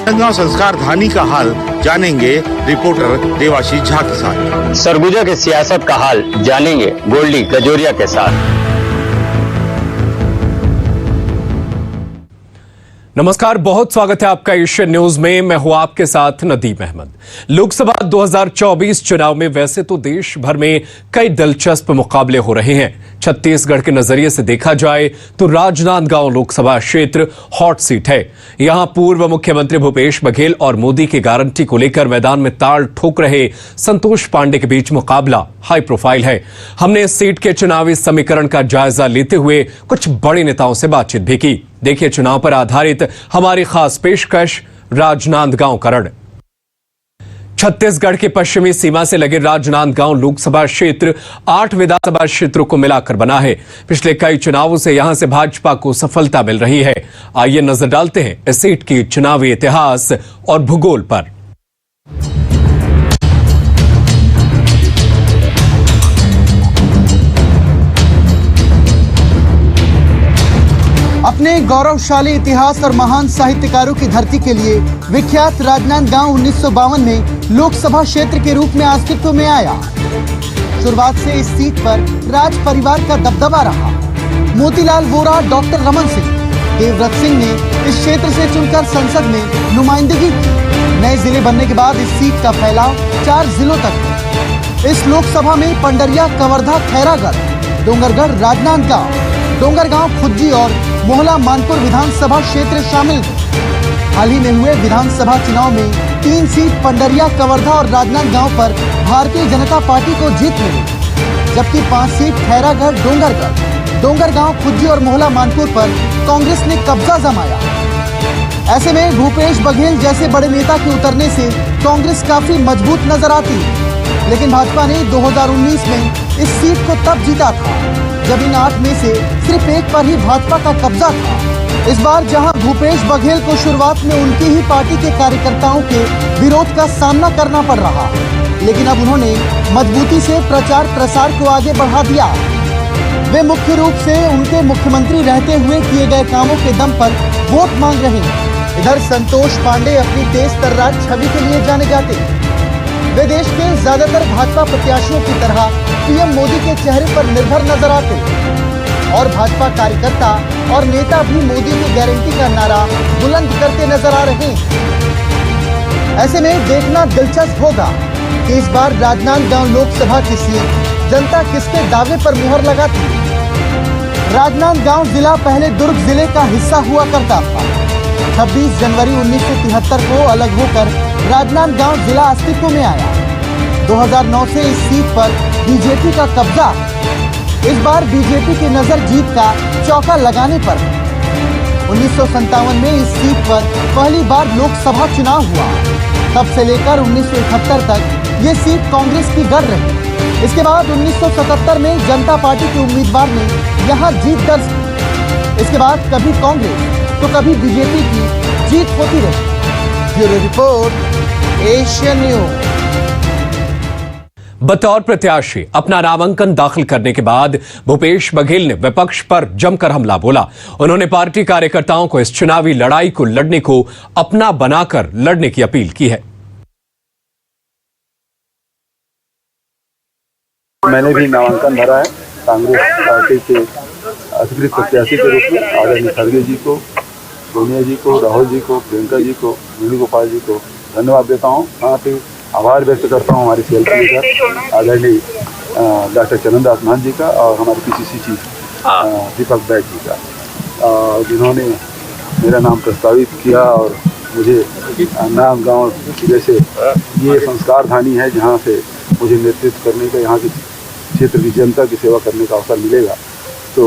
राजनांदगांव संस्कार धानी का हाल जानेंगे रिपोर्टर देवाशीष झा के साथ। सरगुजा के सियासत का हाल जानेंगे गोल्डी गजोरिया के साथ। नमस्कार, बहुत स्वागत है आपका एशियन न्यूज में। मैं हूं आपके साथ नदीम अहमद। लोकसभा 2024 चुनाव में वैसे तो देश भर में कई दिलचस्प मुकाबले हो रहे हैं। छत्तीसगढ़ के नजरिए से देखा जाए तो राजनांदगांव लोकसभा क्षेत्र हॉट सीट है। यहां पूर्व मुख्यमंत्री भूपेश बघेल और मोदी की गारंटी को लेकर मैदान में ताल ठोक रहे संतोष पांडे के बीच मुकाबला हाई प्रोफाइल है। हमने इस सीट के चुनावी समीकरण का जायजा लेते हुए कुछ बड़े नेताओं से बातचीत भी की। देखिए चुनाव पर आधारित हमारी खास पेशकश राजनांदगांव का रण। छत्तीसगढ़ की पश्चिमी सीमा से लगे राजनांदगांव लोकसभा क्षेत्र 8 विधानसभा क्षेत्रों को मिलाकर बना है। पिछले कई चुनावों से यहां से भाजपा को सफलता मिल रही है। आइए नजर डालते हैं इस सीट की चुनावी इतिहास और भूगोल पर। अपने गौरवशाली इतिहास और महान साहित्यकारों की धरती के लिए विख्यात राजनांदगांव 1952 में लोकसभा क्षेत्र के रूप में अस्तित्व में आया। शुरुआत से इस सीट पर राज परिवार का दबदबा रहा। मोतीलाल वोरा, डॉक्टर रमन सिंह, देवव्रत सिंह ने इस क्षेत्र से चुनकर संसद में नुमाइंदगी की। नए जिले बनने के बाद इस सीट का फैलाव 4 जिलों तक है। इस लोकसभा में पंडरिया, कवर्धा, खैरागढ़, डोंगरगढ़, राजनांदगांव, डोंगरगांव, खुज्जी और मोहला मानपुर विधानसभा क्षेत्र शामिल है। हाल ही में हुए विधानसभा चुनाव में 3 सीट पंडरिया, कवर्धा और राजनांदगांव पर भारतीय जनता पार्टी को जीत मिली, जबकि 5 सीट खैरागढ़, डोंगरगांव, खुज्जी और मोहला मानपुर पर कांग्रेस ने कब्जा जमाया। ऐसे में भूपेश बघेल जैसे बड़े नेता के उतरने से कांग्रेस काफी मजबूत नजर आती है। लेकिन भाजपा ने 2019 में इस सीट को तब जीता था जब इन 8 में से सिर्फ एक पर ही भाजपा का कब्जा था। इस बार जहां भूपेश बघेल को शुरुआत में उनकी ही पार्टी के कार्यकर्ताओं के विरोध का सामना करना पड़ रहा, लेकिन अब उन्होंने मजबूती से प्रचार प्रसार को आगे बढ़ा दिया। वे मुख्य रूप से उनके मुख्यमंत्री रहते हुए किए गए कामों के दम पर वोट मांग रहे हैं। इधर संतोष पांडे अपनी तेज तर्रार छवि के लिए जाने जाते हैं। वे देश के ज्यादातर भाजपा प्रत्याशियों की तरह पीएम मोदी के चेहरे पर निर्भर नजर आते हैं और भाजपा कार्यकर्ता और नेता भी मोदी की गारंटी का नारा बुलंद करते नजर आ रहे हैं। ऐसे में देखना दिलचस्प होगा कि इस बार राजनांदगांव लोकसभा की सीट जनता किसके दावे पर मुहर लगाती है। राजनांदगांव जिला पहले दुर्ग जिले का हिस्सा हुआ करता था। 26 जनवरी 1973 को अलग होकर राजनांदगांव जिला अस्तित्व में आया। 2009 से इस सीट पर बीजेपी का कब्जा। इस बार बीजेपी की नजर जीत का चौका लगाने पर है। 1957 में इस सीट पर पहली बार लोकसभा चुनाव हुआ। तब से लेकर 1971 तक ये सीट कांग्रेस की गढ़ रही। इसके बाद 1977 में जनता पार्टी के उम्मीदवार ने यहाँ जीत दर्ज की। इसके बाद कभी कांग्रेस तो कभी बीजेपी की जीत होती रही। Bureau report, Asian news. बतौर प्रत्याशी अपना नामांकन दाखिल करने के बाद भूपेश बघेल ने विपक्ष पर जमकर हमला बोला। उन्होंने पार्टी कार्यकर्ताओं को इस चुनावी लड़ाई को लड़ने को अपना बनाकर लड़ने की अपील की है। मैंने भी नामांकन भरा है कांग्रेस पार्टी के अधिकृत प्रत्याशी के रूप में। आदरणीय खड़गे जी को, सोनिया जी को, राहुल जी को, प्रियंका जी को, वेणुगोपाल जी को धन्यवाद देता हूँ। साथ ही आभार व्यक्त करता हूँ हमारे सेल लीडर आदरणीय डॉक्टर चरणदास महंत जी का और हमारे पीसीसी चीफ दीपक बैद जी का, जिन्होंने मेरा नाम प्रस्तावित किया और मुझे नांदगांव जैसे ये संस्कार धानी है जहाँ से मुझे नेतृत्व करने का, यहाँ की क्षेत्र की जनता की सेवा करने का अवसर मिलेगा। तो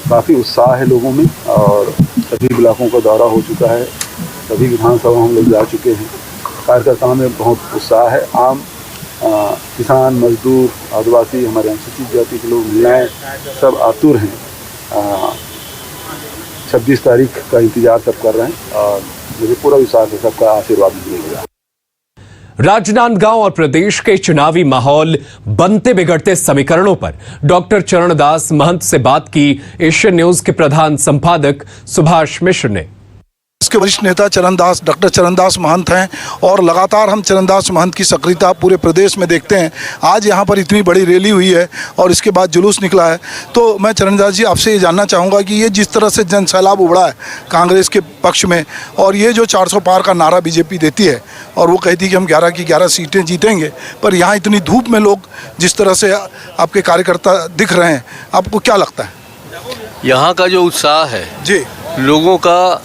काफ़ी उत्साह है लोगों में और सभी ब्लॉकों का दौरा हो चुका है, सभी विधानसभा हम लोग जा चुके हैं। कार्यकर्ताओं में बहुत उत्साह है। आम किसान, मजदूर, आदिवासी, हमारे अनुसूचित जाति के लोग, महिलाएँ सब आतुर हैं। 26 तारीख का इंतजार सब कर रहे हैं और मुझे पूरा विश्वास है सबका आशीर्वाद मिलेगा। राजनांदगांव और प्रदेश के चुनावी माहौल बनते बिगड़ते समीकरणों पर डॉक्टर चरणदास महंत से बात की एशियन न्यूज के प्रधान संपादक सुभाष मिश्र ने। इसके वरिष्ठ नेता डॉक्टर चरणदास महंत हैं और लगातार हम चरणदास महंत की सक्रियता पूरे प्रदेश में देखते हैं। आज यहाँ पर इतनी बड़ी रैली हुई है और इसके बाद जुलूस निकला है, तो मैं चरणदास जी आपसे ये जानना चाहूँगा कि ये जिस तरह से जन सैलाब उबड़ा है कांग्रेस के पक्ष में, और ये जो 400 पार का नारा बीजेपी देती है और वो कहती है कि हम 11 की 11 सीटें जीतेंगे, पर यहाँ इतनी धूप में लोग जिस तरह से आपके कार्यकर्ता दिख रहे हैं, आपको क्या लगता है? यहाँ का जो उत्साह है जी, लोगों का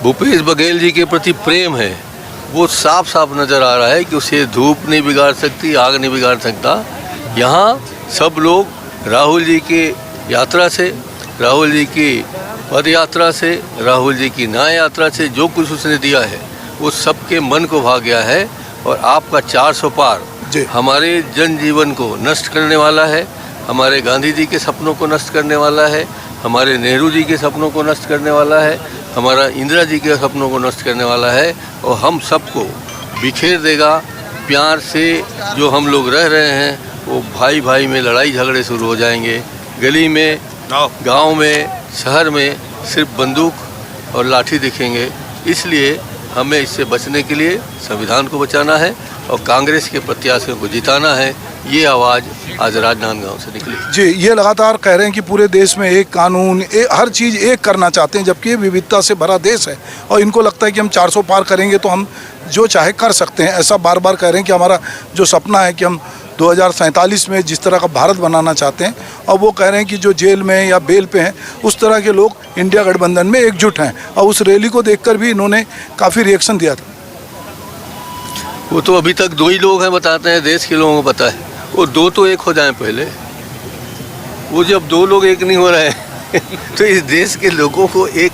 भूपेश बघेल जी के प्रति प्रेम है, वो साफ साफ नज़र आ रहा है कि उसे धूप नहीं बिगाड़ सकती, आग नहीं बिगाड़ सकता। यहाँ सब लोग राहुल जी की यात्रा से, राहुल जी की पद यात्रा से, राहुल जी की न्याय यात्रा से जो कुछ उसने दिया है वो सबके मन को भा गया है। और आपका 400 पार हमारे जनजीवन को नष्ट करने वाला है, हमारे गांधी जी के सपनों को नष्ट करने वाला है, हमारे नेहरू जी के सपनों को नष्ट करने वाला है, हमारा इंदिरा जी के सपनों को नष्ट करने वाला है और हम सबको बिखेर देगा। प्यार से जो हम लोग रह रहे हैं वो भाई भाई में लड़ाई झगड़े शुरू हो जाएंगे। गली में, गांव में, शहर में सिर्फ बंदूक और लाठी दिखेंगे। इसलिए हमें इससे बचने के लिए संविधान को बचाना है और कांग्रेस के प्रत्याशियों को जिताना है। ये आवाज़ आज राजनांदगांव से निकली। जी, ये लगातार कह रहे हैं कि पूरे देश में एक कानून, हर चीज़ एक करना चाहते हैं, जबकि ये विविधता से भरा देश है और इनको लगता है कि हम 400 पार करेंगे तो हम जो चाहे कर सकते हैं। ऐसा बार बार कह रहे हैं कि हमारा जो सपना है कि हम 2047 में जिस तरह का भारत बनाना चाहते हैं, और वो कह रहे हैं कि जो जेल में या बेल पे हैं उस तरह के लोग इंडिया गठबंधन में एकजुट हैं। और उस रैली को देखकर भी इन्होंने काफ़ी रिएक्शन दिया था। वो तो अभी तक 2 ही लोग हैं बताते हैं, देश के लोगों को पता है। वो 2 तो एक हो जाएं पहले। वो जब 2 लोग एक नहीं हो रहे हैं तो इस देश के लोगों को एक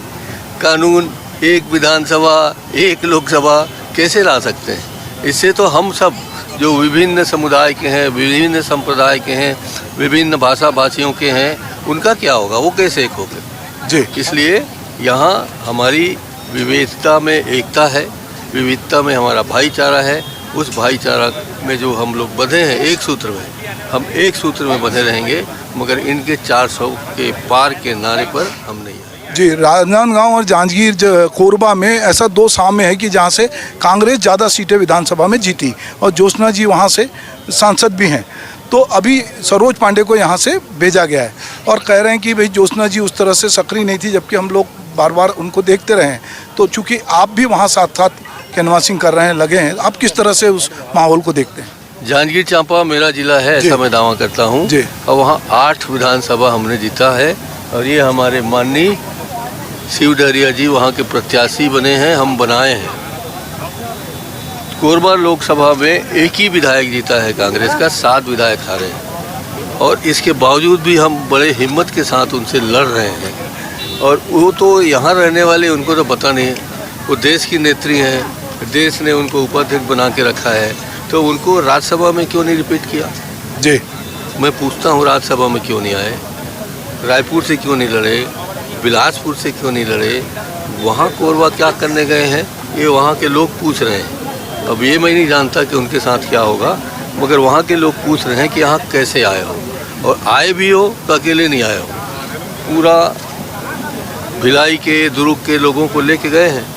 कानून, एक विधानसभा, एक लोकसभा कैसे ला सकते हैं? इससे तो हम सब जो विभिन्न समुदाय के हैं, विभिन्न संप्रदाय के हैं, विभिन्न भाषा भाषियों के हैं, उनका क्या होगा? वो कैसे एक होंगे? जी, इसलिए यहाँ हमारी विविधता में एकता है, विविधता में हमारा भाईचारा है। उस भाईचारा में जो हम लोग बंधे हैं एक सूत्र में, हम एक सूत्र में बंधे रहेंगे, मगर इनके 400 के पार के नारे पर हम नहीं आए। जी, राजनांदगांव और जांजगीर कोरबा में ऐसा 2 सामने है कि जहां से कांग्रेस ज़्यादा सीटें विधानसभा में जीती और ज्योत्सना जी वहां से सांसद भी हैं। तो अभी सरोज पांडे को यहां से भेजा गया है और कह रहे हैं कि भाई ज्योत्सना जी उस तरह से सक्रिय नहीं थी, जबकि हम लोग बार बार उनको देखते रहे हैं। तो चूँकि आप भी वहाँ साथ साथ कैनवासिंग कर रहे हैं, लगे हैं, आप किस तरह से उस माहौल को देखते हैं? जांजगीर चांपा मेरा जिला है, ऐसा मैं दावा करता हूँ। और वहाँ 8 विधानसभा हमने जीता है और ये हमारे माननीय शिव डहरिया जी वहाँ के प्रत्याशी बने हैं, हम बनाए हैं। कोरबा लोकसभा में एक ही विधायक जीता है कांग्रेस का, 7 विधायक हारे हैं और इसके बावजूद भी हम बड़े हिम्मत के साथ उनसे लड़ रहे हैं। और वो तो यहाँ रहने वाले, उनको तो पता नहीं है, वो देश की नेत्री हैं, देश ने उनको उपाध्यक्ष बना के रखा है, तो उनको राज्यसभा में क्यों नहीं रिपीट किया? जी, मैं पूछता हूँ, राज्यसभा में क्यों नहीं आए? रायपुर से क्यों नहीं लड़े? बिलासपुर से क्यों नहीं लड़े? वहाँ कोरबा क्या करने गए हैं, ये वहाँ के लोग पूछ रहे हैं। अब ये मैं नहीं जानता कि उनके साथ क्या होगा, मगर वहाँ के लोग पूछ रहे हैं कि यहाँ कैसे आए हो, और आए भी हो तो अकेले नहीं आए हो, पूरा भिलाई के, दुर्ग के लोगों को लेके गए हैं।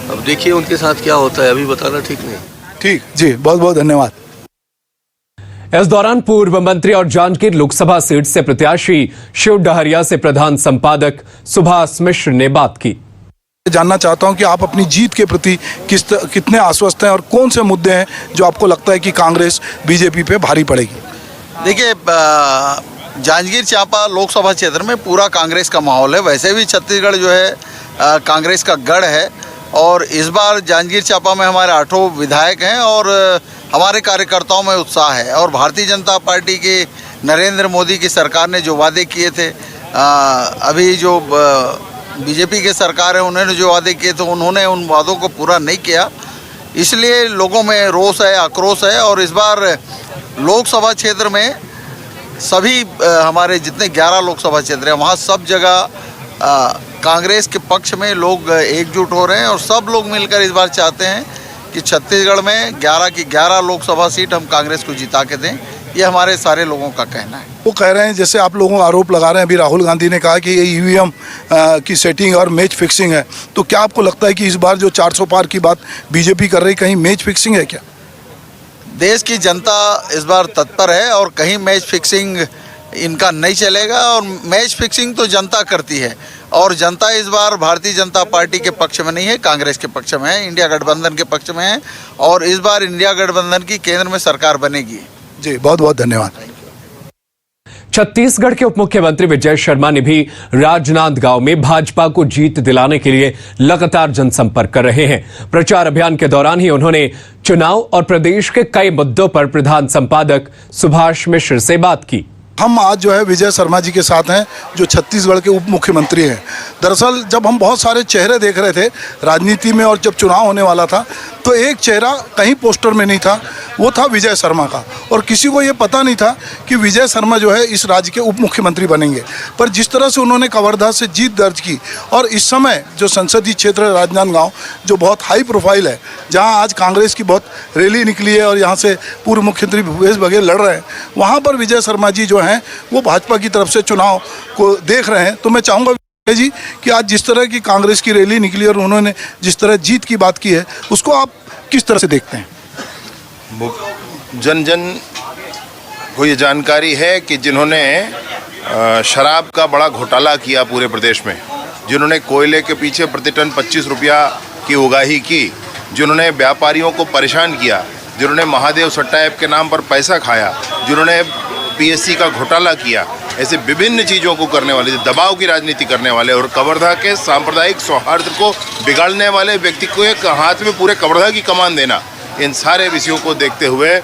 अब देखिए उनके साथ क्या होता है, अभी बताना ठीक नहीं। ठीक जी, बहुत बहुत धन्यवाद। इस दौरान पूर्व मंत्री और जांजगीर लोकसभा सीट से प्रत्याशी शिव डहरिया से प्रधान संपादक सुभाष मिश्र ने बात की। जानना चाहता हूं कि आप अपनी जीत के प्रति कितने आश्वस्त हैं और कौन से मुद्दे हैं जो आपको लगता है कि कांग्रेस बीजेपी पे भारी पड़ेगी? देखिए, जांजगीर चांपा लोकसभा क्षेत्र में पूरा कांग्रेस का माहौल है। वैसे भी छत्तीसगढ़ जो है कांग्रेस का गढ़ है और इस बार जांजगीर चांपा में हमारे 8 विधायक हैं और हमारे कार्यकर्ताओं में उत्साह है। और भारतीय जनता पार्टी के नरेंद्र मोदी की सरकार ने जो वादे किए थे, अभी जो बीजेपी की सरकार है उन्होंने जो वादे किए थे उन्होंने उन वादों को पूरा नहीं किया, इसलिए लोगों में रोष है, आक्रोश है। और इस बार लोकसभा क्षेत्र में सभी हमारे जितने 11 लोकसभा क्षेत्र हैं वहाँ सब जगह कांग्रेस के पक्ष में लोग एकजुट हो रहे हैं और सब लोग मिलकर इस बार चाहते हैं कि छत्तीसगढ़ में 11 की 11 लोकसभा सीट हम कांग्रेस को जिता के दें। ये हमारे सारे लोगों का कहना है। वो कह रहे हैं, जैसे आप लोगों आरोप लगा रहे हैं, अभी राहुल गांधी ने कहा कि ये ईवीएम की सेटिंग और मैच फिक्सिंग है, तो क्या आपको लगता है कि इस बार जो 400 पार की बात बीजेपी कर रही, कहीं मैच फिक्सिंग है क्या? देश की जनता इस बार तत्पर है और कहीं मैच फिक्सिंग इनका नहीं चलेगा, और मैच फिक्सिंग तो जनता करती है, और जनता इस बार भारतीय जनता पार्टी के पक्ष में नहीं है, कांग्रेस के पक्ष में है, इंडिया गठबंधन के पक्ष में है, और इस बार इंडिया गठबंधन की केंद्र में सरकार बनेगी। जी, बहुत बहुत धन्यवाद। छत्तीसगढ़ के उप मुख्यमंत्री विजय शर्मा ने भी राजनांदगांव में भाजपा को जीत दिलाने के लिए लगातार जनसंपर्क कर रहे हैं। प्रचार अभियान के दौरान ही उन्होंने चुनाव और प्रदेश के कई मुद्दों पर प्रधान संपादक सुभाष मिश्र से बात की। हम आज जो है विजय शर्मा जी के साथ हैं, जो छत्तीसगढ़ के उप मुख्यमंत्री हैं। दरअसल जब हम बहुत सारे चेहरे देख रहे थे राजनीति में, और जब चुनाव होने वाला था, तो एक चेहरा कहीं पोस्टर में नहीं था, वो था विजय शर्मा का, और किसी को ये पता नहीं था कि विजय शर्मा जो है इस राज्य के उप मुख्यमंत्री बनेंगे। पर जिस तरह से उन्होंने कवर्धा से जीत दर्ज की, और इस समय जो संसदीय क्षेत्र है राजनांदगांव, जो बहुत हाई प्रोफाइल है, जहाँ आज कांग्रेस की बहुत रैली निकली है और यहाँ से पूर्व मुख्यमंत्री भूपेश बघेल लड़ रहे हैं, वहाँ पर विजय शर्मा जी जो हैं वो भाजपा की तरफ से चुनाव को देख रहे हैं। तो मैं चाहूँगा जी कि आज जिस तरह की कांग्रेस की रैली निकली और उन्होंने जिस तरह जीत की बात की है, उसको आप किस तरह से देखते हैं? जन जन को ये जानकारी है कि जिन्होंने शराब का बड़ा घोटाला किया पूरे प्रदेश में, जिन्होंने कोयले के पीछे प्रति टन 25 रुपया की उगाही की, जिन्होंने व्यापारियों को परेशान किया, जिन्होंने महादेव सट्टा ऐप के नाम पर पैसा खाया, जिन्होंने पीएससी का घोटाला किया, ऐसे विभिन्न चीज़ों को करने वाले, दबाव की राजनीति करने वाले और कवर्धा के सांप्रदायिक सौहार्द को बिगाड़ने वाले व्यक्ति को एक हाथ में पूरे कवर्धा की कमान देना, इन सारे विषयों को देखते हुए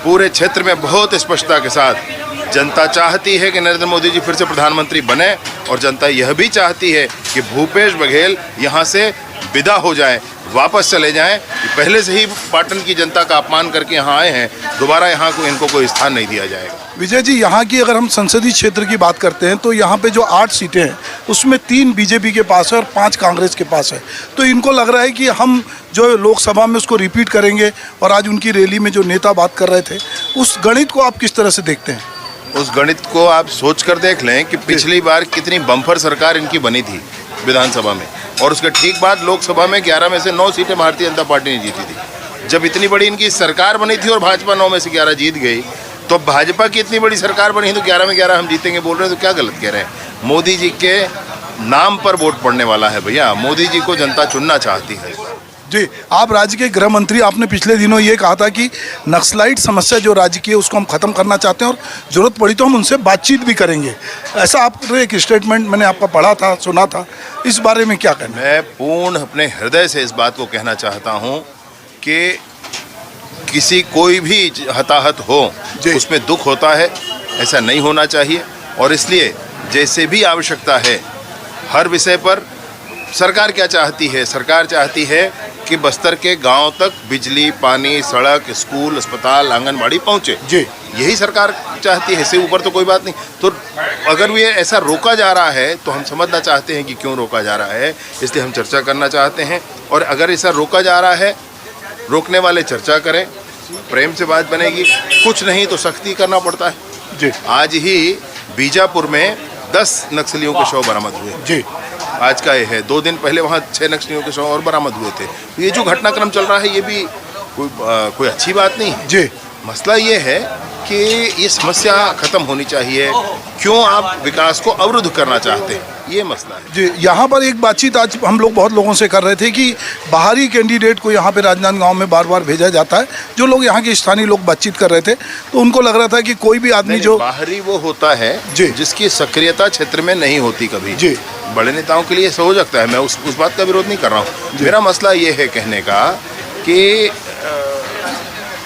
पूरे क्षेत्र में बहुत स्पष्टता के साथ जनता चाहती है कि नरेंद्र मोदी जी फिर से प्रधानमंत्री बने, और जनता यह भी चाहती है कि भूपेश बघेल यहाँ से विदा हो जाएं, वापस चले जाएं। पहले से ही पाटन की जनता का अपमान करके यहाँ आए हैं, दोबारा यहाँ को इनको कोई स्थान नहीं दिया जाएगा। विजय जी, यहाँ की अगर हम संसदीय क्षेत्र की बात करते हैं, तो यहाँ पे जो 8 सीटें हैं उसमें 3 बीजेपी के पास है और 5 कांग्रेस के पास है। तो इनको लग रहा है कि हम जो लोकसभा में उसको रिपीट करेंगे, और आज उनकी रैली में जो नेता बात कर रहे थे, उस गणित को आप किस तरह से देखते हैं? उस गणित को आप सोच कर देख लें कि पिछली बार कितनी बम्पर सरकार इनकी बनी थी विधानसभा में, और उसके ठीक बाद लोकसभा में 11 में से 9 सीटें भारतीय जनता पार्टी ने जीती थी। जब इतनी बड़ी इनकी सरकार बनी थी और भाजपा 9 में से 11 जीत गई, तो भाजपा की इतनी बड़ी सरकार बनी तो 11 में 11 हम जीतेंगे बोल रहे हैं, तो क्या गलत कह रहे हैं? मोदी जी के नाम पर वोट पड़ने वाला है भैया, मोदी जी को जनता चुनना चाहती है। जी, आप राज्य के गृह मंत्री, आपने पिछले दिनों ये कहा था कि नक्सलाइट समस्या जो राज्य की है उसको हम खत्म करना चाहते हैं, और जरूरत पड़ी तो हम उनसे बातचीत भी करेंगे। ऐसा आपने एक स्टेटमेंट मैंने आपका पढ़ा था, सुना था, इस बारे में क्या कहना? मैं पूर्ण अपने हृदय से इस बात को कहना चाहता हूँ कि किसी कोई भी हताहत हो उसमें दुख होता है, ऐसा नहीं होना चाहिए, और इसलिए जैसे भी आवश्यकता है हर विषय पर सरकार क्या चाहती है? सरकार चाहती है कि बस्तर के गांव तक बिजली, पानी, सड़क, स्कूल, अस्पताल, आंगनबाड़ी पहुंचे। जी, यही सरकार चाहती है, इससे ऊपर तो कोई बात नहीं। तो अगर ये ऐसा रोका जा रहा है तो हम समझना चाहते हैं कि क्यों रोका जा रहा है, इसलिए हम चर्चा करना चाहते हैं। और अगर ऐसा रोका जा रहा है, रोकने वाले चर्चा करें, प्रेम से बात बनेगी, कुछ नहीं तो सख्ती करना पड़ता है। जी, आज ही बीजापुर में 10 नक्सलियों के शव बरामद हुए। जी, आज का ये है, 2 दिन पहले वहाँ 6 नक्सलियों के शव और बरामद हुए थे। तो ये जो घटनाक्रम चल रहा है ये भी कोई अच्छी बात नहीं है। जी, मसला ये है कि ये समस्या खत्म होनी चाहिए। क्यों आप विकास को अवरुद्ध करना चाहते हैं, ये मसला है। जी, यहाँ पर एक बातचीत आज हम लोग बहुत लोगों से कर रहे थे कि बाहरी कैंडिडेट को यहाँ पे राजनांदगांव में बार बार भेजा जाता है। जो लोग यहाँ के स्थानीय लोग बातचीत कर रहे थे, तो उनको लग रहा था कि कोई भी आदमी जो बाहरी वो होता है जिसकी सक्रियता क्षेत्र में नहीं होती कभी। जी, बड़े नेताओं के लिए हो सकता है, मैं उस बात का विरोध नहीं कर रहा हूँ। मेरा मसला ये है कहने का कि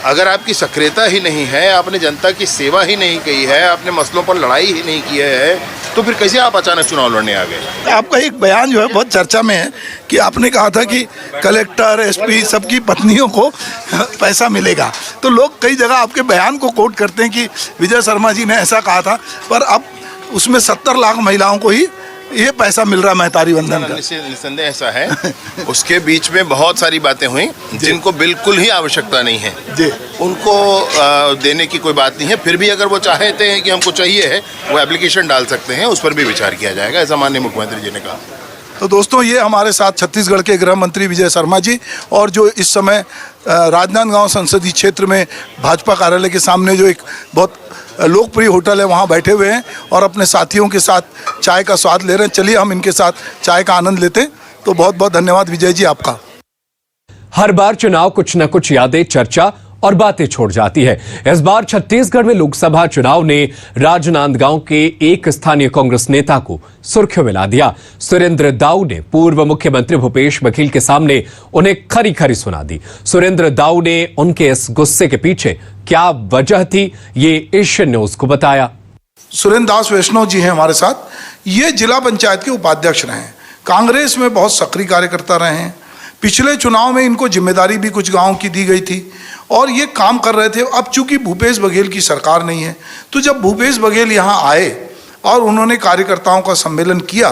अगर आपकी सक्रियता ही नहीं है, आपने जनता की सेवा ही नहीं की है, आपने मसलों पर लड़ाई ही नहीं की है, तो फिर कैसे आप अचानक चुनाव लड़ने आ गए? आपका एक बयान जो है बहुत चर्चा में है कि आपने कहा था कि कलेक्टर, एसपी सबकी पत्नियों को पैसा मिलेगा। तो लोग कई जगह आपके बयान को कोट करते हैं कि विजय शर्मा जी ने ऐसा कहा था, पर अब उसमें 70 लाख महिलाओं को ही ये पैसा मिल रहा है महतारी वंदन का। निस्संदेह ऐसा है। उसके बीच में बहुत सारी बातें हुई जिनको बिल्कुल ही आवश्यकता नहीं है जी। उनको देने की कोई बात नहीं है। फिर भी अगर वो चाहते हैं कि हमको चाहिए है, वो एप्लीकेशन डाल सकते हैं, उस पर भी विचार किया जाएगा, ऐसा माननीय मुख्यमंत्री जी ने कहा। तो दोस्तों, ये हमारे साथ छत्तीसगढ़ के गृह मंत्री विजय शर्मा जी, और जो इस समय राजनांदगांव संसदीय क्षेत्र में भाजपा कार्यालय के सामने जो एक बहुत लोकप्रिय होटल है वहाँ बैठे हुए हैं और अपने साथियों के साथ चाय का स्वाद ले रहे हैं। चलिए हम इनके साथ चाय का आनंद लेते हैं। तो बहुत बहुत धन्यवाद विजय जी आपका। हर बार चुनाव कुछ न कुछ यादें, चर्चा और बातें छोड़ जाती है। इस बार छत्तीसगढ़ में लोकसभा चुनाव ने राजनांदगांव के एक स्थानीय कांग्रेस नेता को सुर्खियों में ला दिया। सुरेंद्र दाऊ ने पूर्व मुख्यमंत्री भूपेश बघेल के सामने उन्हें खरी खरी सुना दी। सुरेंद्र दाऊ ने उनके इस गुस्से के पीछे क्या वजह थी, ये एशियन न्यूज को बताया। सुरेंद्र दास वैष्णव जी हैं हमारे साथ। ये जिला पंचायत के उपाध्यक्ष रहे हैं, कांग्रेस में बहुत सक्रिय कार्यकर्ता रहे हैं। पिछले चुनाव में इनको जिम्मेदारी भी कुछ गांव की दी गई थी और ये काम कर रहे थे। अब चूंकि भूपेश बघेल की सरकार नहीं है, तो जब भूपेश बघेल यहाँ आए और उन्होंने कार्यकर्ताओं का सम्मेलन किया,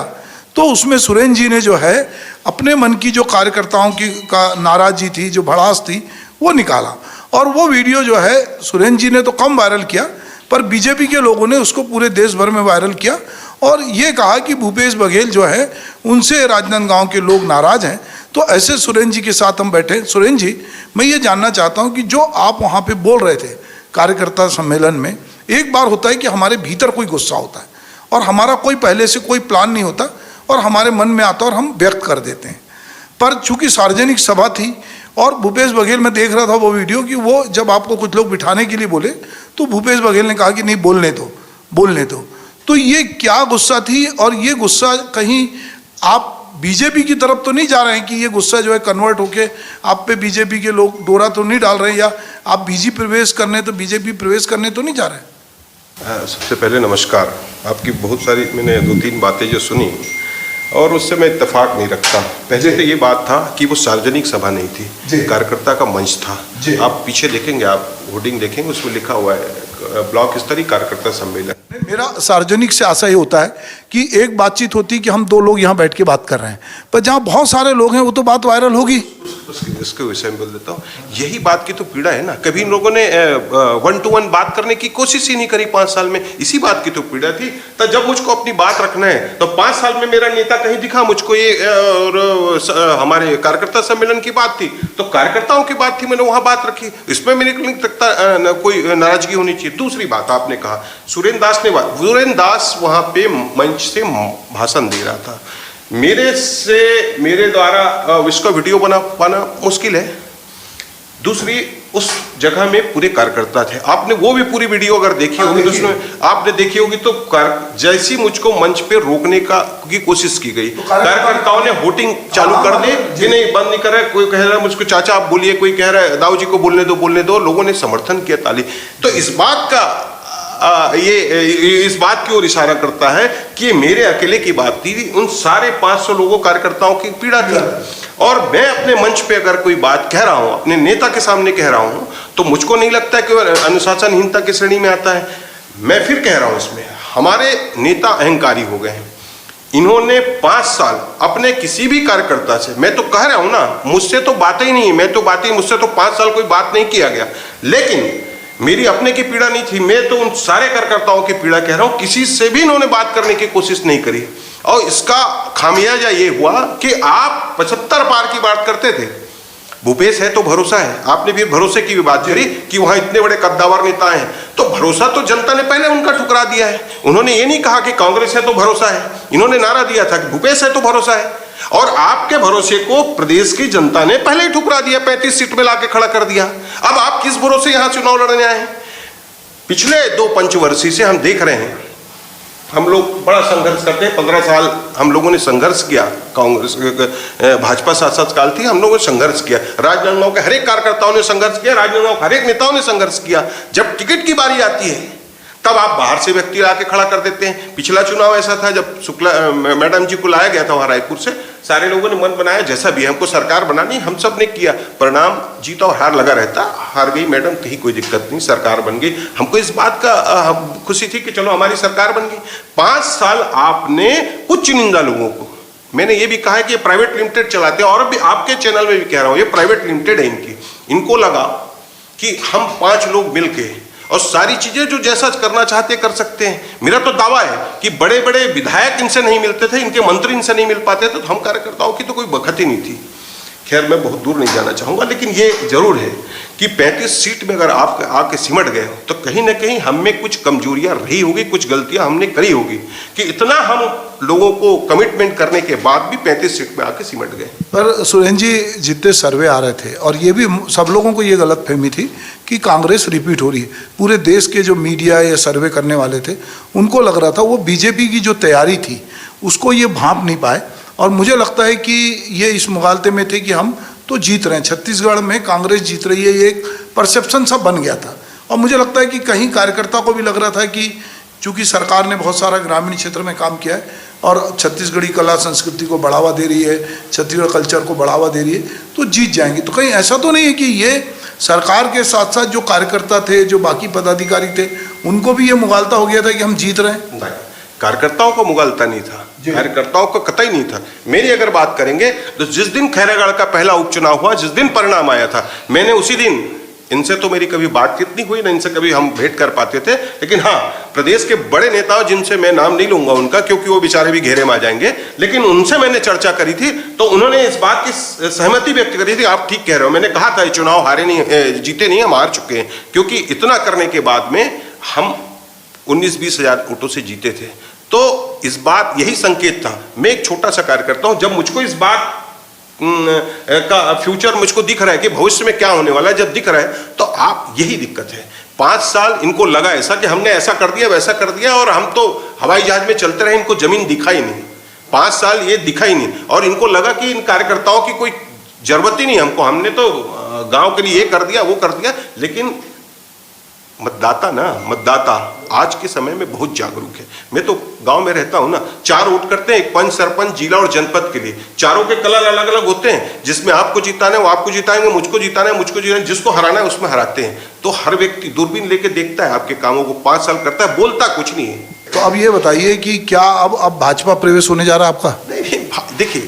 तो उसमें सुरेंद्र जी ने जो है अपने मन की जो कार्यकर्ताओं की का नाराजगी थी, जो भड़ास थी, वो निकाला। और वो वीडियो जो है सुरेंद्र जी ने तो कम वायरल किया, पर बीजेपी के लोगों ने उसको पूरे देश भर में वायरल किया और ये कहा कि भूपेश बघेल जो है उनसे राजनांदगांव के लोग नाराज हैं। तो ऐसे सुरेंद्र जी के साथ हम बैठे। सुरेंद्र जी, मैं ये जानना चाहता हूँ कि जो आप वहाँ पे बोल रहे थे कार्यकर्ता सम्मेलन में, एक बार होता है कि हमारे भीतर कोई गुस्सा होता है और हमारा कोई पहले से कोई प्लान नहीं होता और हमारे मन में आता और हम व्यक्त कर देते हैं। पर चूंकि सार्वजनिक सभा थी और भूपेश बघेल, मैं देख रहा था वो वीडियो कि वो जब आपको कुछ लोग बिठाने के लिए बोले तो भूपेश बघेल ने कहा कि नहीं, बोलने दो। तो ये क्या गुस्सा थी और ये गुस्सा कहीं आप बीजेपी की तरफ तो नहीं जा रहे हैं कि ये गुस्सा जो है कन्वर्ट होके आप पे बीजेपी के लोग डोरा तो नहीं डाल रहे हैं, या आप बीजेपी प्रवेश करने तो नहीं जा रहे? सबसे पहले नमस्कार। आपकी बहुत सारी मैंने 2-3 बातें जो सुनी और उससे मैं इत्तेफाक नहीं रखता। पहले तो ये बात था कि वो सार्वजनिक सभा नहीं थी, कार्यकर्ता का मंच था। आप पीछे देखेंगे, आप होर्डिंग देखेंगे, उसमें लिखा हुआ है ब्लॉक स्तरीय कार्यकर्ता सम्मेलन। मेरा सार्वजनिक से आशा ये होता है कि एक बातचीत होती है कि हम 2 लोग यहाँ बैठ के बात कर रहे हैं, पर जहाँ बहुत सारे लोग हैं वो तो बात वायरल होगी। उसके विषय में बोल देता हूँ। यही बात की तो पीड़ा है ना। कभी इन लोगों ने 1 to 1 बात करने की कोशिश ही नहीं करी 5 साल में। इसी बात की तो पीड़ा थी। तो जब मुझको अपनी बात रखना है तो 5 साल में मेरा नेता कहीं दिखा मुझको, ये और हमारे कार्यकर्ता सम्मेलन की बात थी तो कार्यकर्ताओं की बात थी, मैंने वहां बात रखी। इसमें मेरे को नहीं लगता कोई नाराजगी होनी चाहिए। दूसरी बात आपने कहा सुरेंद्र दास वहां पे मंच से भाषण दे रहा था। मेरे द्वारा इसका वीडियो बना पाना मुश्किल है। दूसरी, उस जगह में पूरे कार्यकर्ता थे। आपने वो भी पूरी वीडियो अगर देखी होगी तो उसमें आपने देखी होगी तो जैसी मुझको मंच पे रोकने की कोशिश की गई, कार्यकर्ताओं ने वोटिंग चालू कर दी कि नहीं, बंद नहीं कर रहा है। कोई कह रहा है मुझको चाचा आप बोलिए, कोई कह रहा है दाऊ जी को बोलने दो। लोगों ने समर्थन किया, ताली। तो इस बात का इस बात की ओर इशारा करता है कि मेरे अकेले की बात थी, उन सारे 500 लोगों कार्यकर्ताओं की पीड़ा थी। और मैं अपने मंच पे अगर कोई बात कह रहा हूं, अपने नेता के सामने कह रहा हूं, तो मुझको नहीं लगता कि अनुशासनहीनता की श्रेणी में आता है। मैं फिर कह रहा हूं, इसमें हमारे नेता अहंकारी हो गए हैं। इन्होंने 5 साल अपने किसी भी कार्यकर्ता से, मैं तो कह रहा हूं ना, मुझसे तो बात ही नहीं, मुझसे तो 5 साल कोई बात नहीं किया गया, लेकिन मेरी अपने की पीड़ा नहीं थी। मैं तो उन सारे कार्यकर्ताओं की पीड़ा कह रहा हूं, किसी से भी इन्होंने बात करने की कोशिश नहीं करी। और इसका खामियाजा ये हुआ कि आप 75 पार की बात करते थे। भूपेश है तो भरोसा है, आपने भी भरोसे की भी बात करी कि वहां इतने बड़े कद्दावर नेता हैं, तो भरोसा तो जनता ने पहले उनका ठुकरा दिया है। उन्होंने ये नहीं कहा कि कांग्रेस है तो भरोसा है, इन्होंने नारा दिया था कि भूपेश है तो भरोसा है। और आपके भरोसे को प्रदेश की जनता ने पहले ही ठुकरा दिया, 35 सीट में लाके खड़ा कर दिया। अब आप किस भरोसे यहां चुनाव लड़ने आए हैं? पिछले 2 पंचवर्षीय से हम देख रहे हैं, हम लोग बड़ा संघर्ष करते हैं। 15 साल हम लोगों ने संघर्ष किया। कांग्रेस भाजपा शासनकाल थी, हम लोगों ने संघर्ष किया। राजनांदगांव के हर एक कार्यकर्ताओं ने संघर्ष किया, राजनांदगांव के हर एक नेताओं ने संघर्ष किया। जब टिकट की बारी आती है तब आप बाहर से व्यक्ति आके खड़ा कर देते हैं। पिछला चुनाव ऐसा था जब शुक्ला मैडम जी को लाया गया था वहाँ रायपुर से, सारे लोगों ने मन बनाया जैसा भी है, हमको सरकार बनानी, हम सब ने किया, परिणाम जीत और हार लगा रहता, हार गई मैडम, कहीं कोई दिक्कत नहीं, सरकार बन गई। हमको इस बात का खुशी थी कि चलो हमारी सरकार बन गई। 5 साल आपने कुछ चुनिंदा लोगों को, मैंने ये भी कहा है कि ये प्राइवेट लिमिटेड चलाते हैं, और भी आपके चैनल में भी कह रहा हूँ, ये प्राइवेट लिमिटेड है इनकी, इनको लगा कि हम 5 लोग मिलके और सारी चीजें जो जैसा करना चाहते कर सकते हैं। मेरा तो दावा है कि बड़े बड़े विधायक इनसे नहीं मिलते थे, इनके मंत्री इनसे नहीं मिल पाते थे, तो हम कार्यकर्ताओं की तो कोई बखत ही नहीं थी। खैर मैं बहुत दूर नहीं जाना चाहूँगा, लेकिन ये जरूर है कि 35 सीट में अगर आप आके सिमट गए हो तो कहीं ना कहीं हम में कुछ कमजोरियां रही होगी, कुछ गलतियां हमने करी होगी कि इतना हम लोगों को कमिटमेंट करने के बाद भी 35 सीट में आके सिमट गए। पर सुरेंद्र जी, जितने सर्वे आ रहे थे और ये भी सब लोगों को ये गलतफहमी थी कि कांग्रेस रिपीट हो रही है, पूरे देश के जो मीडिया या सर्वे करने वाले थे उनको लग रहा था वो बीजेपी की जो तैयारी थी उसको ये भांप नहीं पाए, और मुझे लगता है कि ये इस मुगालते में थे कि हम तो जीत रहे हैं, छत्तीसगढ़ में कांग्रेस जीत रही है, ये एक परसेप्शन सा बन गया था। और मुझे लगता है कि कहीं कार्यकर्ता को भी लग रहा था कि चूंकि सरकार ने बहुत सारा ग्रामीण क्षेत्र में काम किया है और छत्तीसगढ़ी कला संस्कृति को बढ़ावा दे रही है, छत्तीसगढ़ कल्चर को बढ़ावा दे रही है, तो जीत जाएंगे। तो कहीं ऐसा तो नहीं है कि ये सरकार के साथ साथ जो कार्यकर्ता थे, जो बाकी पदाधिकारी थे, उनको भी ये मुगालता हो गया था कि हम जीत रहे हैं? कार्यकर्ताओं को मुगालता नहीं था, कार्यकर्ताओं को कतई नहीं था। मेरी अगर बात करेंगे तो जिस दिन खैरागढ़ का पहला उपचुनाव हुआ, जिस दिन परिणाम आया था, मैंने उसी दिन, इनसे तो मेरी कभी बातचीत नहीं हुई ना इनसे कभी हम भेंट कर पाते थे, लेकिन हाँ प्रदेश के बड़े नेताओं, जिनसे मैं नाम नहीं लूंगा उनका क्योंकि वो बेचारे भी घेरे में आ जाएंगे, लेकिन उनसे मैंने चर्चा करी थी तो उन्होंने इस बात की सहमति व्यक्त करी थी, आप ठीक कह रहे हो। मैंने कहा था ये चुनाव हारे नहीं, जीते नहीं, हम हार चुके हैं, क्योंकि इतना करने के बाद में हम 19-20 हजार वोटों से जीते थे। तो इस बात यही संकेत था। मैं एक छोटा सा कार्यकर्ता हूं, जब मुझको इस बात का फ्यूचर मुझको दिख रहा है कि भविष्य में क्या होने वाला है, जब दिख रहा है तो आप, यही दिक्कत है। 5 साल इनको लगा ऐसा कि हमने ऐसा कर दिया वैसा कर दिया, और हम तो हवाई जहाज में चलते रहे, इनको जमीन दिखाई नहीं। 5 साल ये दिखाई नहीं, और इनको लगा कि इन कार्यकर्ताओं की कोई जरूरत ही नहीं हमको, हमने तो गांव के लिए ये कर दिया वो कर दिया। लेकिन मतदाता आज के समय में बहुत जागरूक है। मैं तो गांव में रहता हूं ना, 4 वोट करते हैं, एक पंच, सरपंच, जिला और जनपद के लिए। चारों के कलर अलग अलग होते हैं, जिसमें आपको जिताना है वो आपको जिताएंगे, मुझको जिताना है मुझको जिताएंगे, जिसको हराना है उसमें हराते हैं। तो हर व्यक्ति दूरबीन लेके देखता है आपके कामों को, 5 साल करता है, बोलता कुछ नहीं है। तो अब ये बताइए कि क्या अब भाजपा प्रवेश होने जा रहा है आपका? देखिए,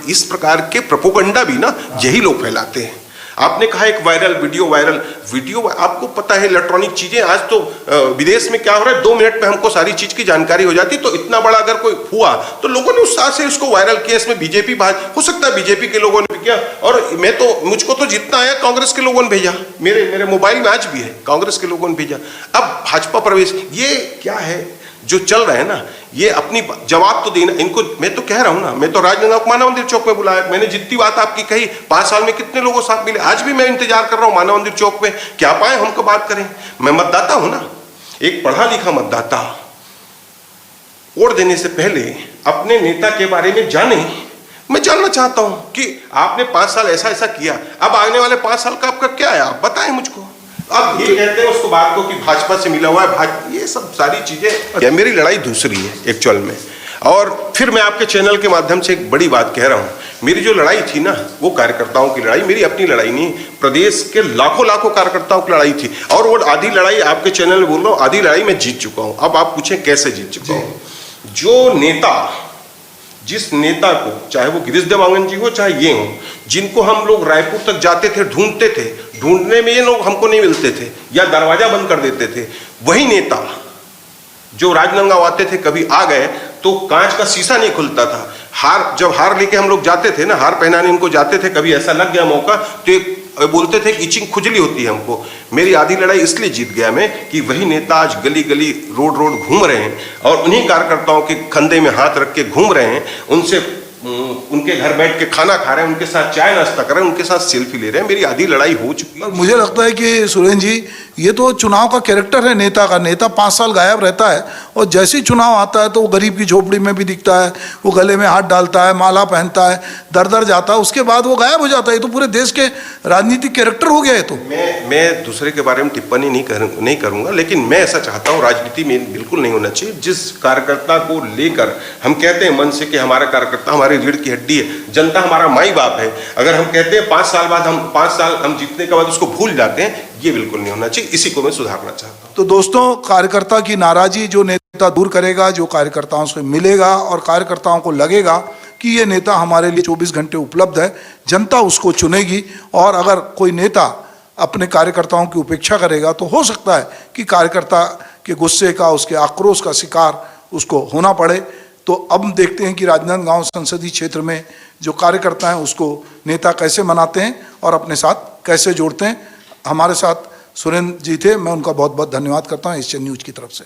इस प्रकार के प्रोपोगंडा भी ना यही लोग फैलाते हैं। आपने कहा एक वायरल वीडियो, आपको पता है इलेक्ट्रॉनिक चीजें, आज तो विदेश में क्या हो रहा है, 2 मिनट में हमको सारी चीज की जानकारी हो जाती। तो इतना बड़ा अगर कोई हुआ तो लोगों ने उत्साह से उसको वायरल किया। इसमें बीजेपी, हो सकता है बीजेपी के लोगों ने भी किया, और मुझको तो जितना आया कांग्रेस के लोगों ने भेजा, मेरे मोबाइल में आज भी है, कांग्रेस के लोगों ने भेजा। अब भाजपा प्रवेश, ये क्या है जो चल रहा है ना, ये अपनी जवाब तो देना इनको। मैं तो कह रहा हूं ना, मैं तो राजनांदगांव को मानव मंदिर चौक में बुलाया, मैंने जितनी बात आपकी कही, 5 साल में कितने लोगों साथ मिले, आज भी मैं इंतजार कर रहा हूं मानव मंदिर चौक में, क्या पाए हमको बात करें। मैं मतदाता हूं ना, एक पढ़ा लिखा मतदाता, वोट देने से पहले अपने नेता के बारे में जाने। मैं जानना चाहता हूं कि आपने 5 साल ऐसा ऐसा किया, अब आने वाले 5 साल का आपका क्या है, आप बताएं मुझको। अब ये कहते हैं उसको बात को कि भाजपा से मिला हुआ है, ये सब सारी चीजें। मेरी लड़ाई दूसरी है एक्चुअल में, और फिर मैं आपके चैनल के माध्यम से एक बड़ी बात कह रहा हूँ। मेरी जो लड़ाई थी ना, वो कार्यकर्ताओं की लड़ाई, मेरी अपनी लड़ाई नहीं, प्रदेश के लाखों कार्यकर्ताओं की लड़ाई थी। और वो आधी लड़ाई आपके चैनल में बोल रहा हूँ, आधी लड़ाई मैं जीत चुका हूँ। अब आप पूछें कैसे जीत चुका हूँ। जो नेता, जिस नेता को, चाहे वो गिरीश देवांगन जी हो चाहे ये हो, जिनको हम लोग रायपुर तक जाते थे, ढूंढते थे, ढूंढने में ये लोग हमको नहीं मिलते थे या दरवाजा बंद कर देते थे, वही नेता जो राजनांदगांव आते थे, कभी आ गए तो कांच का शीशा नहीं खुलता था। जब हार लेके हम लोग जाते थे ना, हार पहनाने इनको जाते थे, कभी ऐसा लग गया मौका तो बोलते थे कि इचिंग खुजली होती है हमको। मेरी आधी लड़ाई इसलिए जीत गया मैं कि वही नेता आज गली गली रोड घूम रहे हैं, और उन्हीं कार्यकर्ताओं के कंधे में हाथ रख के घूम रहे हैं, उनके घर बैठ के खाना खा रहे हैं, उनके साथ चाय नाश्ता कर रहे हैं, उनके साथ सेल्फी ले रहे हैं। मेरी आधी लड़ाई हो चुकी है। मुझे लगता है कि सुरेंद्र जी, ये तो चुनाव का कैरेक्टर है नेता का। नेता 5 साल गायब रहता है और जैसे ही चुनाव आता है तो वो गरीब की झोपड़ी में भी दिखता है, वो गले में हाथ डालता है, माला पहनता है, दर दर जाता है, उसके बाद वो गायब हो जाता है। ये तो पूरे देश के राजनीतिक कैरेक्टर हो गया है। तो मैं दूसरे के बारे में टिप्पणी नहीं करूंगा, लेकिन मैं ऐसा चाहता हूं राजनीति में बिल्कुल नहीं होना चाहिए। जिस कार्यकर्ता को लेकर हम कहते हैं मन से कि हमारा कार्यकर्ता हमारी रीढ़ की हड्डी है, जनता हमारा माई बाप है, अगर हम कहते हैं 5 साल बाद 5 साल हम जीतने के बाद उसको भूल जाते हैं, ये बिल्कुल नहीं होना चाहिए। इसी को मैं सुधारना चाहता हूं। तो दोस्तों, कार्यकर्ता की नाराजगी जो नेता दूर करेगा, जो कार्यकर्ताओं से मिलेगा और कार्यकर्ताओं को लगेगा कि ये नेता हमारे लिए 24 घंटे उपलब्ध है, जनता उसको चुनेगी। और अगर कोई नेता अपने कार्यकर्ताओं की उपेक्षा करेगा तो हो सकता है कि कार्यकर्ता के गुस्से का, उसके आक्रोश का शिकार उसको होना पड़े। तो अब देखते हैं कि राजनांदगांव संसदीय क्षेत्र में जो कार्यकर्ता हैं उसको नेता कैसे मनाते हैं और अपने साथ कैसे जोड़ते हैं। हमारे साथ सुरेंद्र जी थे, मैं उनका बहुत बहुत धन्यवाद करता हूं एशियन न्यूज की तरफ से।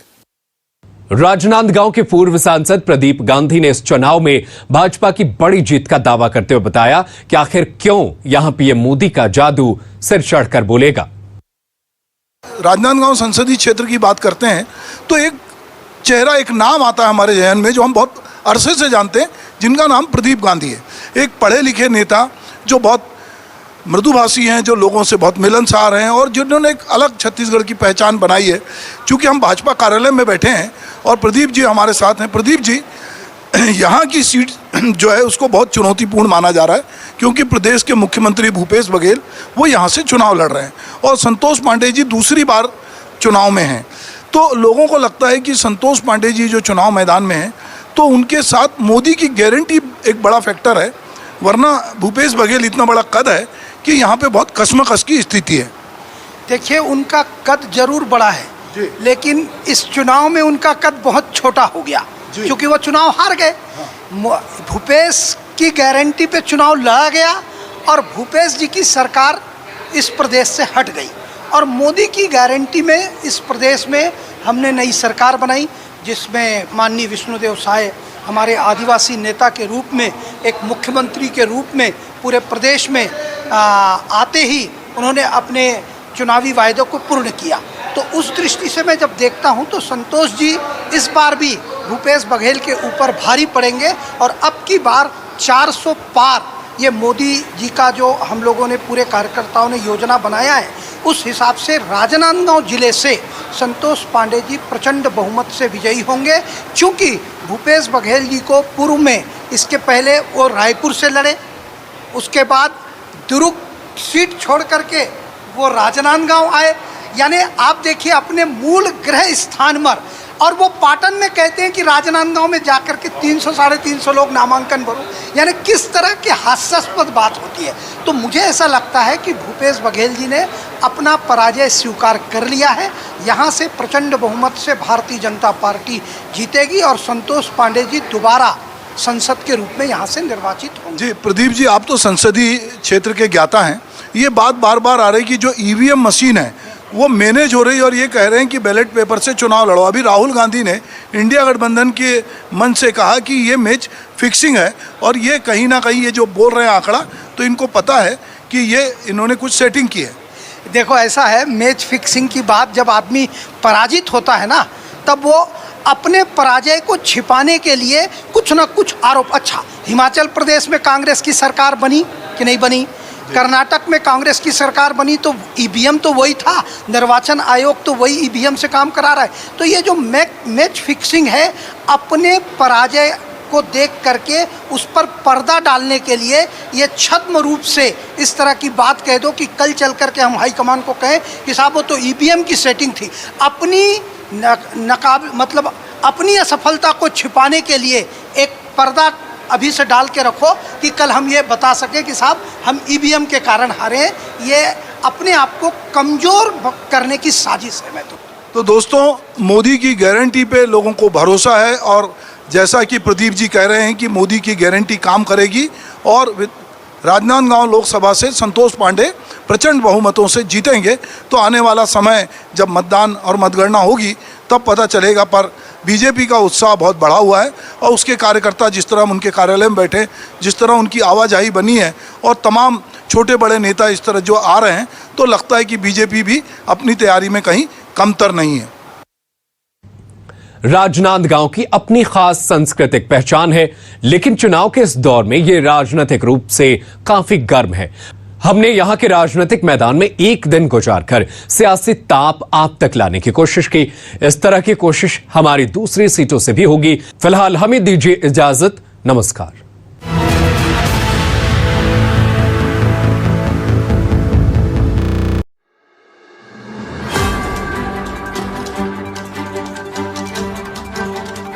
राजनांदगांव के पूर्व सांसद प्रदीप गांधी ने इस चुनाव में भाजपा की बड़ी जीत का दावा करते हुए बताया कि आखिर क्यों यहां पीएम मोदी का जादू सिर चढ़कर बोलेगा। राजनांदगांव संसदीय क्षेत्र की बात करते हैं तो एक चेहरा, एक नाम आता है हमारे जहन में जो हम बहुत अरसे से जानते हैं, जिनका नाम प्रदीप गांधी है। एक पढ़े लिखे नेता जो बहुत मृदुभाषी हैं, जो लोगों से बहुत मिलनसार हैं और जिन्होंने एक अलग छत्तीसगढ़ की पहचान बनाई है। चूँकि हम भाजपा कार्यालय में बैठे हैं और प्रदीप जी हमारे साथ हैं। प्रदीप जी, यहाँ की सीट जो है उसको बहुत चुनौतीपूर्ण माना जा रहा है, क्योंकि प्रदेश के मुख्यमंत्री भूपेश बघेल वो यहाँ से चुनाव लड़ रहे हैं और संतोष पांडे जी दूसरी बार चुनाव में हैं। तो लोगों को लगता है कि संतोष पांडे जी जो चुनाव मैदान में हैं तो उनके साथ मोदी की गारंटी एक बड़ा फैक्टर है, वरना भूपेश बघेल इतना बड़ा कद है कि यहाँ पे बहुत कश्मकश की स्थिति है। देखिए, उनका कद जरूर बड़ा है, लेकिन इस चुनाव में उनका कद बहुत छोटा हो गया, क्योंकि वो चुनाव हार गए। भूपेश की गारंटी पे चुनाव लड़ा गया और भूपेश जी की सरकार इस प्रदेश से हट गई और मोदी की गारंटी में इस प्रदेश में हमने नई सरकार बनाई, जिसमें माननीय विष्णुदेव साय हमारे आदिवासी नेता के रूप में, एक मुख्यमंत्री के रूप में पूरे प्रदेश में आते ही उन्होंने अपने चुनावी वायदों को पूर्ण किया। तो उस दृष्टि से मैं जब देखता हूं तो संतोष जी इस बार भी भूपेश बघेल के ऊपर भारी पड़ेंगे और अब की बार 400 पार ये मोदी जी का जो हम लोगों ने पूरे कार्यकर्ताओं ने योजना बनाया है, उस हिसाब से राजनांदगांव जिले से संतोष पांडे जी प्रचंड बहुमत से विजयी होंगे। चूँकि भूपेश बघेल जी को पूर्व में, इसके पहले वो रायपुर से लड़े, उसके बाद दुर्ग सीट छोड़ करके वो राजनांदगांव आए, यानी आप देखिए अपने मूल गृह स्थान पर, और वो पाटन में कहते हैं कि राजनांदगांव में जाकर के 300 साढ़े 300 लोग नामांकन भरो, यानी किस तरह की हास्यास्पद बात होती है। तो मुझे ऐसा लगता है कि भूपेश बघेल जी ने अपना पराजय स्वीकार कर लिया है। यहाँ से प्रचंड बहुमत से भारतीय जनता पार्टी जीतेगी और संतोष पांडे जी दोबारा संसद के रूप में यहाँ से निर्वाचित होंगे। जी प्रदीप जी, आप तो संसदीय क्षेत्र के ज्ञाता हैं। ये बात बार बार आ रही कि जो ईवीएम मशीन है वो मैनेज हो रही है और ये कह रहे हैं कि बैलेट पेपर से चुनाव लड़ो। अभी राहुल गांधी ने इंडिया गठबंधन के मन से कहा कि ये मैच फिक्सिंग है और ये कहीं ना कहीं ये जो बोल रहे हैं आंकड़ा, तो इनको पता है कि ये इन्होंने कुछ सेटिंग की है। देखो, ऐसा है, मैच फिक्सिंग की बात जब आदमी पराजित होता है ना, तब वो अपने पराजय को छिपाने के लिए कुछ ना कुछ आरोप। अच्छा, हिमाचल प्रदेश में कांग्रेस की सरकार बनी कि नहीं बनी, कर्नाटक में कांग्रेस की सरकार बनी तो ईवीएम तो वही था, निर्वाचन आयोग तो वही ईवीएम से काम करा रहा है। तो ये जो मैच फिक्सिंग है, अपने पराजय को देख करके उस पर पर्दा डालने के लिए ये छद्म रूप से इस तरह की बात कह दो कि कल चल करके हम हाईकमान को कहें कि साहब वो तो ईवीएम की सेटिंग थी। अपनी मतलब अपनी असफलता को छिपाने के लिए एक पर्दा अभी से डाल के रखो कि कल हम ये बता सके कि साहब हम ईवीएम के कारण हारे हैं। ये अपने आप को कमज़ोर करने की साजिश है। मैं तो दोस्तों, मोदी की गारंटी पे लोगों को भरोसा है और जैसा कि प्रदीप जी कह रहे हैं कि मोदी की गारंटी काम करेगी और राजनांदगांव लोकसभा से संतोष पांडे प्रचंड बहुमतों से जीतेंगे। तो आने वाला समय जब मतदान और मतगणना होगी तब पता चलेगा। पर बीजेपी का उत्साह बहुत बढ़ा हुआ है और उसके कार्यकर्ता जिस तरह उनके कार्यालय में बैठे, जिस तरह उनकी आवाजाही बनी है और तमाम छोटे बड़े नेता इस तरह जो आ रहे हैं, तो लगता है कि बीजेपी भी अपनी तैयारी में कहीं कमतर नहीं है। राजनांदगांव की अपनी खास सांस्कृतिक पहचान है, लेकिन चुनाव के इस दौर में यह राजनीतिक रूप से काफी गर्म है। हमने यहां के राजनीतिक मैदान में एक दिन गुजारकर सियासी ताप आप तक लाने की कोशिश की। इस तरह की कोशिश हमारी दूसरी सीटों से भी होगी। फिलहाल हमें दीजिए इजाजत। नमस्कार।